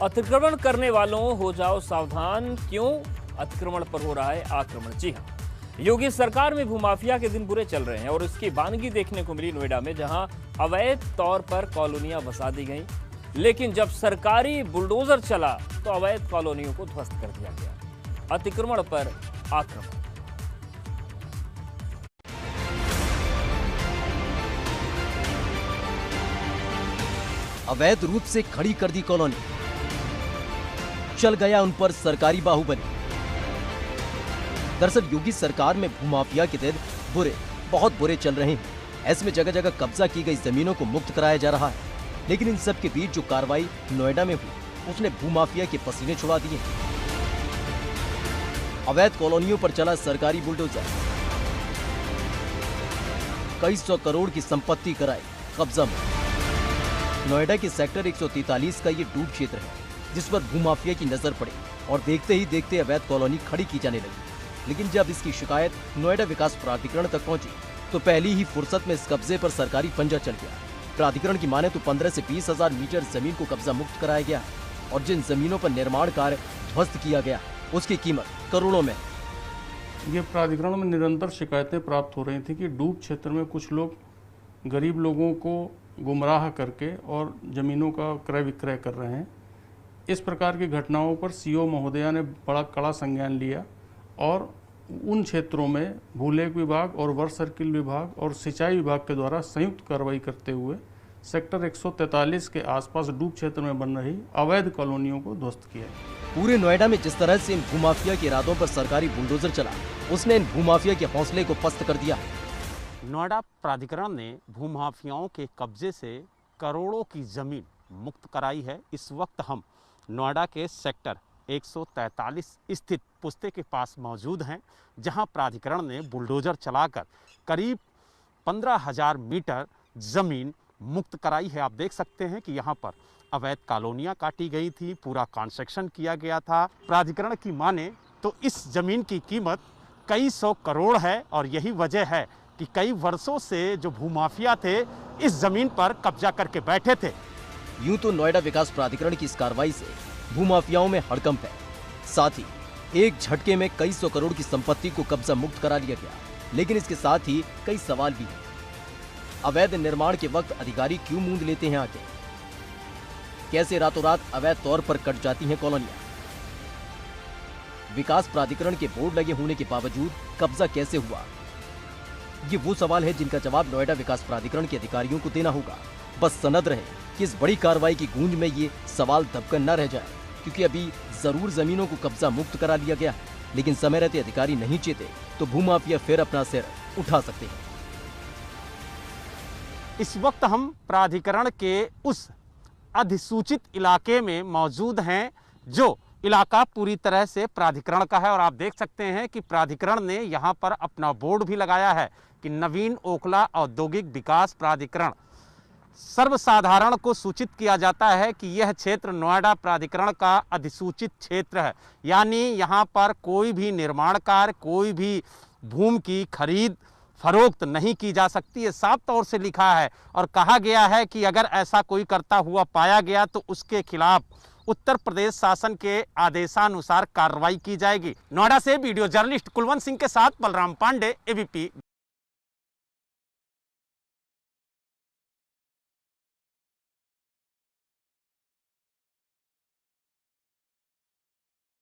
अतिक्रमण करने वालों हो जाओ सावधान, क्यों अतिक्रमण पर हो रहा है आक्रमण। जी हां, योगी सरकार में भूमाफिया के दिन बुरे चल रहे हैं और इसकी वानगी देखने को मिली नोएडा में, जहां अवैध तौर पर कॉलोनियां बसा दी गईं। लेकिन जब सरकारी बुलडोजर चला तो अवैध कॉलोनियों को ध्वस्त कर दिया गया। अतिक्रमण पर आक्रमण। अवैध रूप से खड़ी कर दी कॉलोनी, चल गया उन पर सरकारी बाहुबली। दरअसल योगी सरकार में भूमाफिया के दिन बहुत बुरे चल रहे हैं। ऐसे में जगह जगह कब्जा की गई जमीनों को मुक्त कराया जा रहा है। लेकिन इन सब के बीच जो कार्रवाई नोएडा में हुई, उसने भूमाफिया के पसीने छुड़ा दिए। अवैध कॉलोनियों पर चला सरकारी बुलडोजर, कई 100 करोड़ की संपत्ति कराई कब्जा में। नोएडा के सेक्टर 143 का ये डूब क्षेत्र है, जिस पर भूमाफिया की नजर पड़ी और देखते ही देखते अवैध कॉलोनी खड़ी की जाने लगी। लेकिन जब इसकी शिकायत नोएडा विकास प्राधिकरण तक पहुंची, तो पहली ही फुर्सत में इस कब्जे पर सरकारी पंजा चल गया। प्राधिकरण की माने तो 15 से 20 हजार मीटर जमीन को कब्जा मुक्त कराया गया और जिन जमीनों पर निर्माण कार्य ध्वस्त किया गया, उसकी कीमत करोड़ों में। ये प्राधिकरण में निरंतर शिकायतें प्राप्त हो रही थी कि डूब क्षेत्र में कुछ लोग गरीब लोगों को गुमराह करके और ज़मीनों का क्रय विक्रय कर रहे हैं। इस प्रकार की घटनाओं पर सीओ महोदया ने बड़ा कड़ा संज्ञान लिया और उन क्षेत्रों में भूलेख विभाग और वर्ष सर्किल विभाग और सिंचाई विभाग के द्वारा संयुक्त कार्रवाई करते हुए सेक्टर 143 के आसपास डूब क्षेत्र में बन रही अवैध कॉलोनियों को ध्वस्त किया। पूरे नोएडा में जिस तरह से इन भूमाफिया के इरादों पर सरकारी बुलडोजर चला, उसने इन भूमाफिया के हौसले को पस्त कर दिया। नोएडा प्राधिकरण ने भूमाफियाओं के कब्जे से करोड़ों की जमीन मुक्त कराई है। इस वक्त हम नोएडा के सेक्टर 143 स्थित पुस्ते के पास मौजूद हैं, जहां प्राधिकरण ने बुलडोजर चलाकर करीब 15,000 मीटर जमीन मुक्त कराई है। आप देख सकते हैं कि यहां पर अवैध कॉलोनियां काटी गई थी, पूरा कंस्ट्रक्शन किया गया था। प्राधिकरण की माने तो इस जमीन की कीमत कई 100 करोड़ है और यही वजह है कि कई वर्षों से जो भूमाफिया थे इस जमीन पर कब्जा करके बैठे थे। यूं तो नोएडा विकास प्राधिकरण की इस कार्रवाई से भूमाफियाओं में हड़कंप है। साथ ही एक झटके में कई 100 करोड़ की संपत्ति को कब्जा मुक्त करा लिया गया। लेकिन इसके साथ ही कई सवाल भी हैं। अवैध निर्माण के वक्त अधिकारी क्यों मूंद लेते हैं आके? कैसे रातों रात अवैध तौर पर कट जाती हैं कॉलोनियां? विकास प्राधिकरण के बोर्ड लगे होने के बावजूद कब्जा कैसे हुआ? ये वो सवाल है जिनका जवाब नोएडा विकास प्राधिकरण के अधिकारियों को देना होगा। बस सनद रहे कि इस बड़ी कार्रवाई की गूंज में ये सवाल दबकर न रह जाए, क्योंकि अभी जरूर जमीनों को कब्जा मुक्त करा लिया गया, लेकिन समय रहते अधिकारी नहीं चेते तो भूमाफिया फिर अपना सिर उठा सकते हैं। इस वक्त हम प्राधिकरण के उस अधिसूचित इलाके में मौजूद हैं, जो इलाका पूरी तरह से प्राधिकरण का है। और आप देख सकते हैं कि प्राधिकरण ने यहाँ पर अपना बोर्ड भी लगाया है कि नवीन ओखला औद्योगिक विकास प्राधिकरण। सर्वसाधारण को सूचित किया जाता है कि यह क्षेत्र नोएडा प्राधिकरण का अधिसूचित क्षेत्र है, यानी यहाँ पर कोई भी निर्माण कार्य, कोई भी भूमि की खरीद फरोख्त नहीं की जा सकती है। साफ तौर से लिखा है और कहा गया है कि अगर ऐसा कोई करता हुआ पाया गया तो उसके खिलाफ उत्तर प्रदेश शासन के आदेशानुसार कार्रवाई की जाएगी। नोएडा से वीडियो जर्नलिस्ट कुलवंत सिंह के साथ बलराम पांडे, एबीपी।